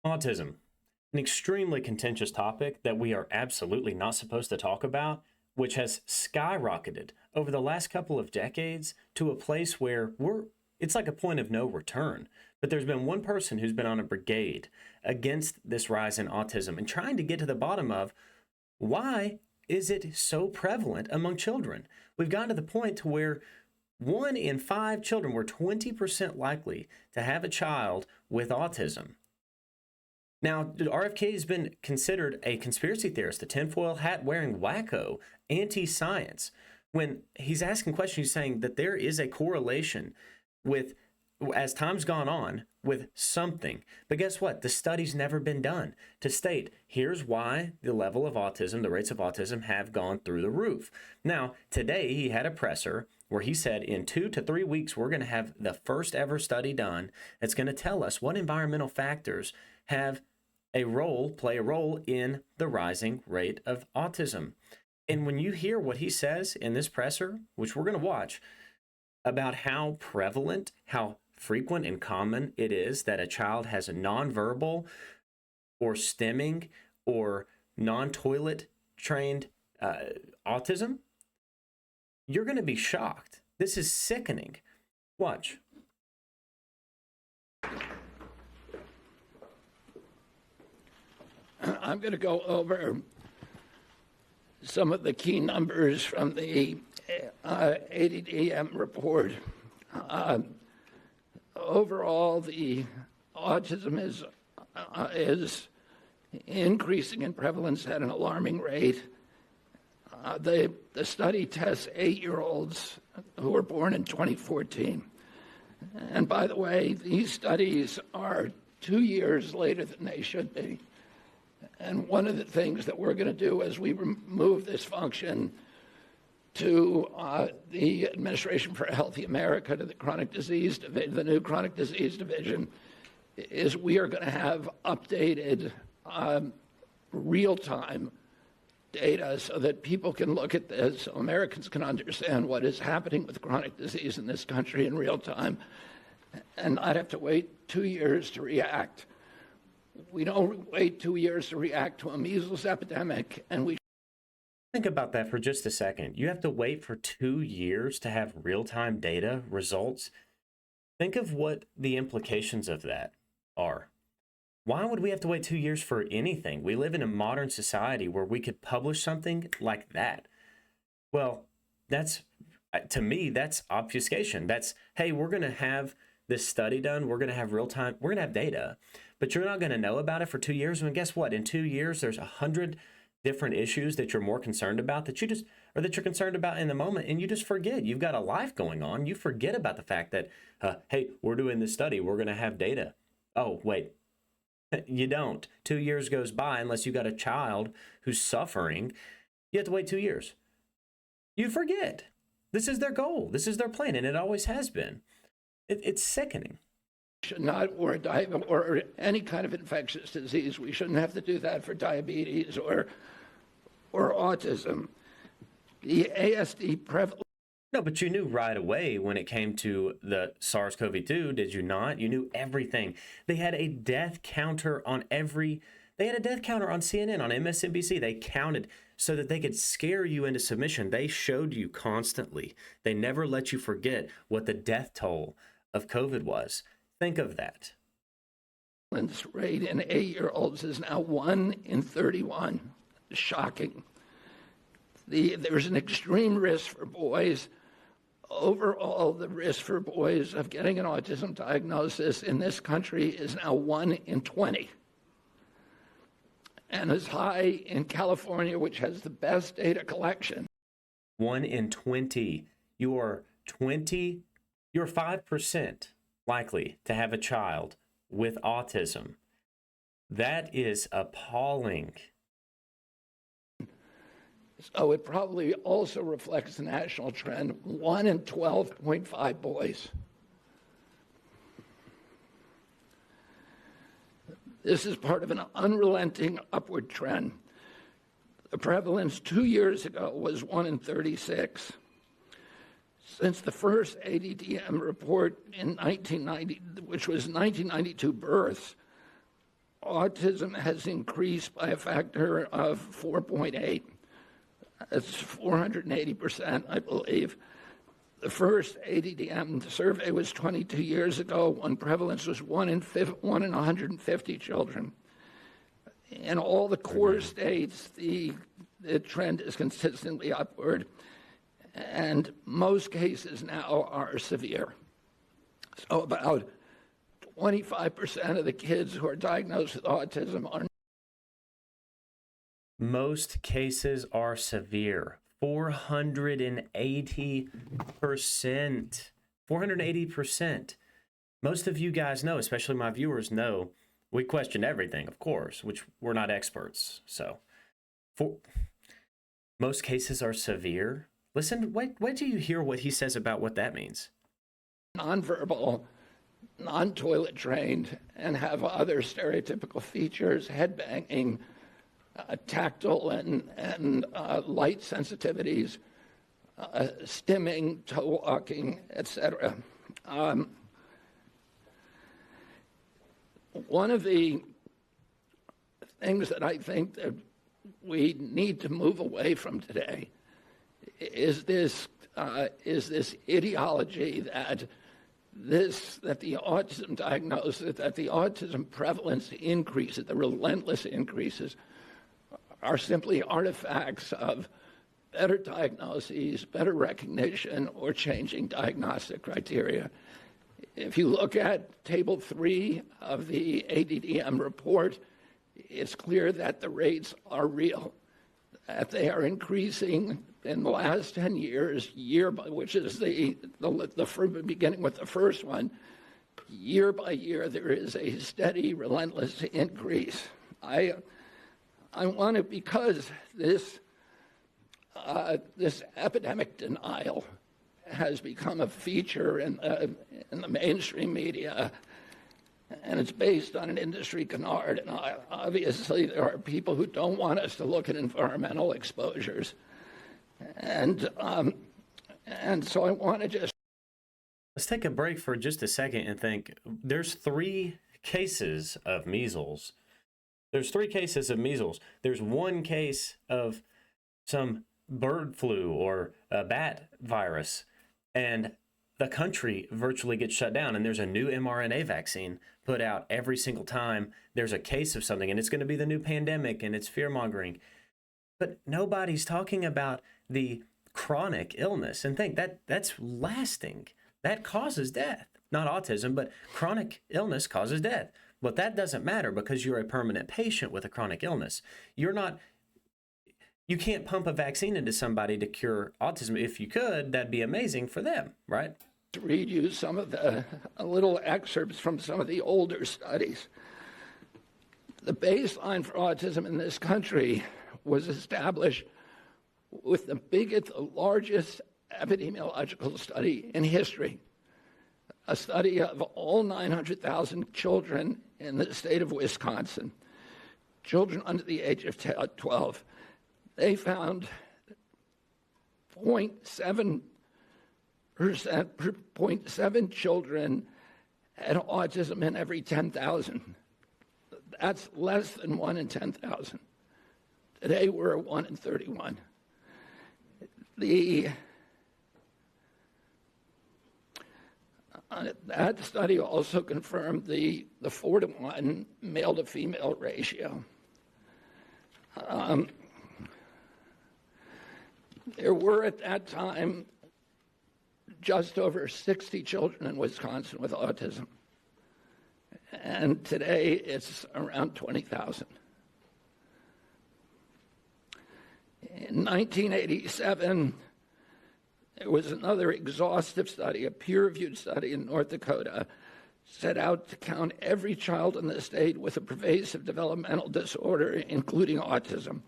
Autism, an extremely contentious topic that we are absolutely not supposed to talk about, which has skyrocketed over the last couple of decades to a place where it's like a point of no return. But there's been one person who's been on a brigade against this rise in autism and trying to get to the bottom of why is it so prevalent among children. We've gotten to the point to where 1 in 5 children were 20% likely to have a child with autism. Now, RFK has been considered a conspiracy theorist, a tinfoil hat wearing wacko, anti-science. When he's asking questions, he's saying that there is a correlation with, as time's gone on, with something. But guess what? The study's never been done to state, here's why the level of autism, the rates of autism have gone through the roof. Now, today he had a presser where he said in 2 to 3 weeks, we're going to have the first ever study done that's going to tell us what environmental factors play a role in the rising rate of autism. And when you hear what he says in this presser, which we're going to watch, about how prevalent, how frequent and common it is that a child has a nonverbal or stimming or non-toilet trained autism, you're going to be shocked. This is sickening. Watch. I'm going to go over some of the key numbers from the ADDM report. Overall, the autism is increasing in prevalence at an alarming rate. The study tests 8-year-olds who were born in 2014. And by the way, these studies are 2 years later than they should be. And one of the things that we're going to do as we move this function to the Administration for a Healthy America, to the chronic disease division, the new chronic disease division, is we are going to have updated real-time data so that people can look at this, so Americans can understand what is happening with chronic disease in this country in real time, and not have to wait 2 years to react. We don't wait 2 years to react to a measles epidemic, and we Think about that for just a second. You have to wait for 2 years to have real-time data results. Think of what the implications of that are. Why would we have to wait 2 years for anything? We live in a modern society where we could publish something like that. Well, to me, that's obfuscation. That's, hey, we're going to have this study done. We're going to have real-time, we're going to have data, but you're not going to know about it for 2 years. And guess what? In 2 years, there's 100 different issues that you're more concerned about that you're concerned about in the moment, and you just forget. You've got a life going on. You forget about the fact that, hey, we're doing this study. We're going to have data. Oh, wait. You don't. 2 years goes by unless you got a child who's suffering. You have to wait 2 years. You forget. This is their goal. This is their plan, and it always has been. It's sickening. should not, or any kind of infectious disease. We shouldn't have to do that for diabetes or autism. The ASD prevalence. No, but you knew right away when it came to the SARS-CoV-2, did you not? You knew everything. They had a death counter on they had a death counter on CNN, on MSNBC. They counted so that they could scare you into submission. They showed you constantly. They never let you forget what the death toll of COVID was. Think of that. Rate in 8-year-olds is now 1 in 31. Shocking. There's an extreme risk for boys. Overall, the risk for boys of getting an autism diagnosis in this country is now 1 in 20. And as high in California, which has the best data collection. 1 in 20. You're 5% likely to have a child with autism. That is appalling. So it probably also reflects the national trend, 1 in 12.5 boys. This is part of an unrelenting upward trend. The prevalence 2 years ago was 1 in 36. Since the first ADDM report in 1990, which was 1992 births, autism has increased by a factor of 4.8. That's 480%, I believe. The first ADDM survey was 22 years ago when prevalence was 1 in 150 children. In all the core states, the trend is consistently upward, and most cases now are severe. So about 25% of the kids who are diagnosed with autism are. Most cases are severe. 480%. 480%. Most of you guys know, especially my viewers know, we question everything, of course, which we're not experts. So, most cases are severe. Listen, wait till you hear what he says about what that means. Nonverbal, non-toilet trained, and have other stereotypical features, head banging, tactile and light sensitivities, stimming, toe walking, etc. One of the things that I think that we need to move away from today is this ideology that the autism diagnosis, that the autism prevalence increases, the relentless increases, are simply artifacts of better diagnoses, better recognition, or changing diagnostic criteria. If you look at Table 3 of the ADDM report, it's clear that the rates are real, that they are increasing in the last 10 years, which is the beginning with the first one. Year by year, there is a steady, relentless increase. I want to, because this epidemic denial has become a feature in the mainstream media, and it's based on an industry canard. And obviously, there are people who don't want us to look at environmental exposures, and so I want to just. Let's take a break for just a second and think. There's 3 cases of measles. There's 3 cases of measles. There's 1 case of some bird flu or a bat virus, and the country virtually gets shut down, and there's a new mRNA vaccine put out every single time there's a case of something, and it's going to be the new pandemic, and it's fear-mongering. But nobody's talking about the chronic illness, and think that's lasting. That causes death. Not autism, but chronic illness causes death. But that doesn't matter because you're a permanent patient with a chronic illness. You can't pump a vaccine into somebody to cure autism. If you could, that'd be amazing for them, right? To read you some of the little excerpts from some of the older studies. The baseline for autism in this country was established with the largest epidemiological study in history, a study of all 900,000 children in the state of Wisconsin, children under the age of 12. They found 0.7 children had autism in every 10,000. That's less than 1 in 10,000. Today we're at 1 in 31. That study also confirmed the 4-to-1 male to female ratio. There were at that time just over 60 children in Wisconsin with autism. And today it's around 20,000. In 1987, there was another exhaustive study, a peer-reviewed study in North Dakota, set out to count every child in the state with a pervasive developmental disorder, including autism.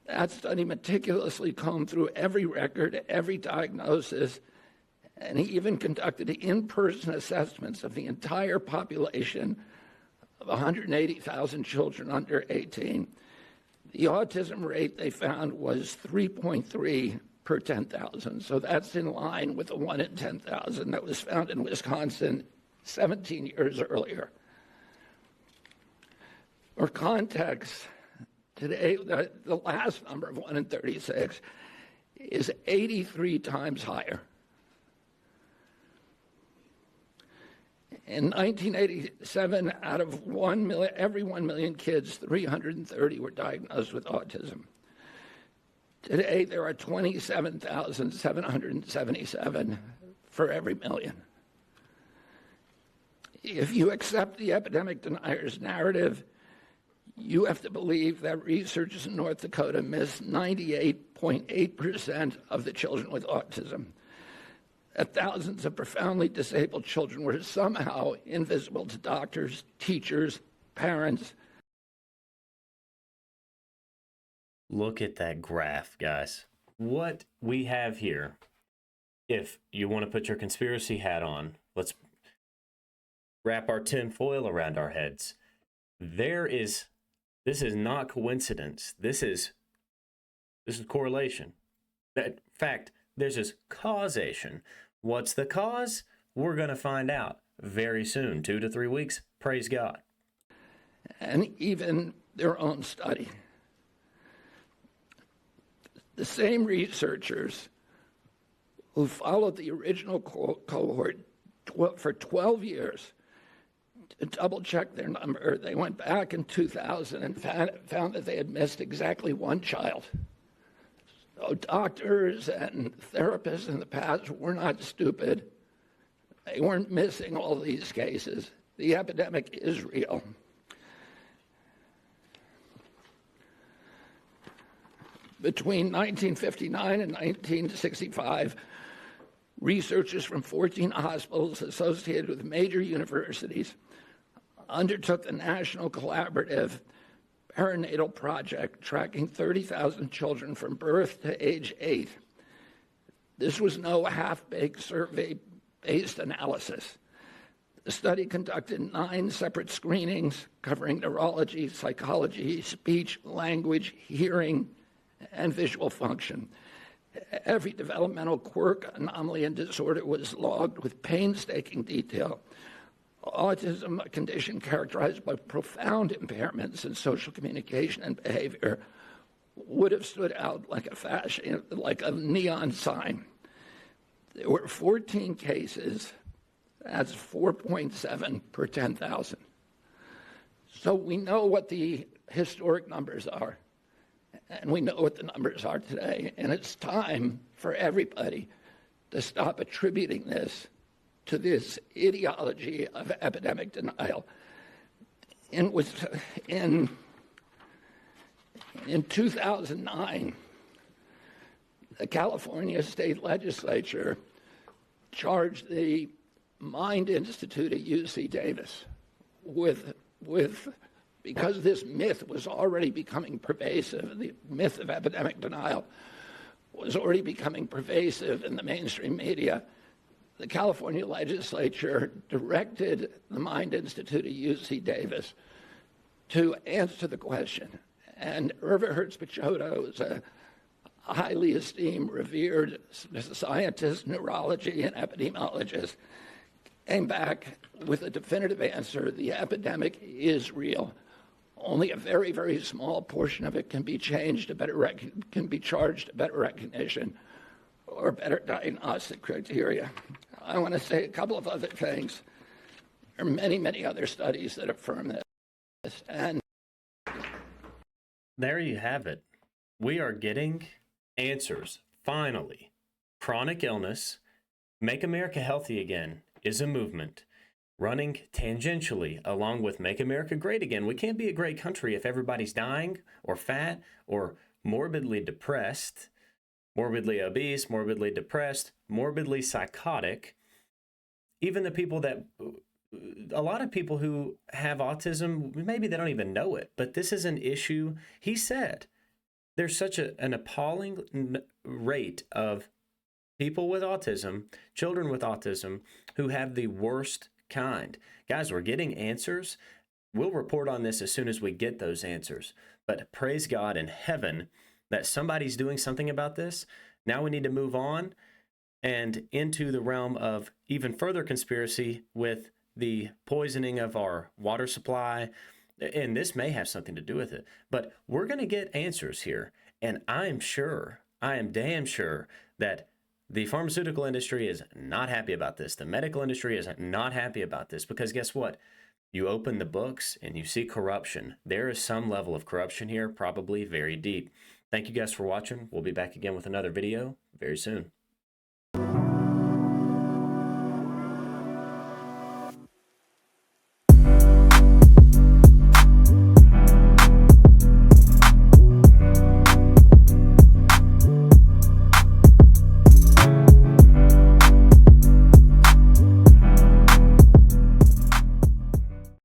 That study meticulously combed through every record, every diagnosis, and he even conducted in-person assessments of the entire population of 180,000 children under 18. The autism rate they found was 3.3 per 10,000. So that's in line with the 1 in 10,000 that was found in Wisconsin 17 years earlier. For context, today, the last number of 1 in 36 is 83 times higher. In 1987, out of 1 million, every 1 million kids, 330 were diagnosed with autism. Today, there are 27,777 for every million. If you accept the epidemic deniers' narrative, you have to believe that researchers in North Dakota missed 98.8% of the children with autism, that thousands of profoundly disabled children were somehow invisible to doctors, teachers, parents. Look at that graph, guys. What we have here, if you want to put your conspiracy hat on, let's wrap our tin foil around our heads. This is not coincidence. This is correlation. In fact, there's this causation. What's the cause? We're going to find out very soon, 2 to 3 weeks. Praise God. And even their own study. The same researchers who followed the original cohort for 12 years to double-check their number, they went back in 2000 and found that they had missed exactly one child. So doctors and therapists in the past were not stupid. They weren't missing all these cases. The epidemic is real. Between 1959 and 1965, researchers from 14 hospitals associated with major universities undertook the National Collaborative Perinatal Project, tracking 30,000 children from birth to age 8. This was no half-baked survey-based analysis. The study conducted 9 separate screenings covering neurology, psychology, speech, language, hearing, and visual function. Every developmental quirk, anomaly, and disorder was logged with painstaking detail. Autism, a condition characterized by profound impairments in social communication and behavior, would have stood out like a neon sign. There were 14 cases. That's 4.7 per 10,000. So we know what the historic numbers are, and we know what the numbers are today. And it's time for everybody to stop attributing this to this ideology of epidemic denial. In 2009, the California State Legislature charged the Mind Institute at UC Davis because this myth was already becoming pervasive, the myth of epidemic denial was already becoming pervasive in the mainstream media. The California legislature directed the Mind Institute at UC Davis to answer the question. And Irva Hertz-Pichotto is a highly esteemed, revered scientist, neurology, and epidemiologist, came back with a definitive answer: the epidemic is real. Only a very, very small portion of it can be changed to can be charged to better recognition or better diagnostic criteria. I want to say a couple of other things. There are many, many other studies that affirm this. And there you have it. We are getting answers, finally. Chronic illness, Make America Healthy Again is a movement running tangentially along with Make America Great Again. We can't be a great country if everybody's dying or fat or morbidly depressed, morbidly obese, morbidly depressed, morbidly psychotic. Even the people that, a lot of people who have autism, maybe they don't even know it, but this is an issue. He said there's such an appalling rate of people with autism, children with autism, who have the worst kind. Guys, we're getting answers. We'll report on this as soon as we get those answers. But praise God in heaven that somebody's doing something about this. Now we need to move on and into the realm of even further conspiracy with the poisoning of our water supply, And this may have something to do with it, but we're going to get answers here. And I am damn sure that the pharmaceutical industry is not happy about this. The medical industry is not happy about this because guess what? You open the books and you see corruption. There is some level of corruption here, probably very deep. Thank you guys for watching. We'll be back again with another video very soon.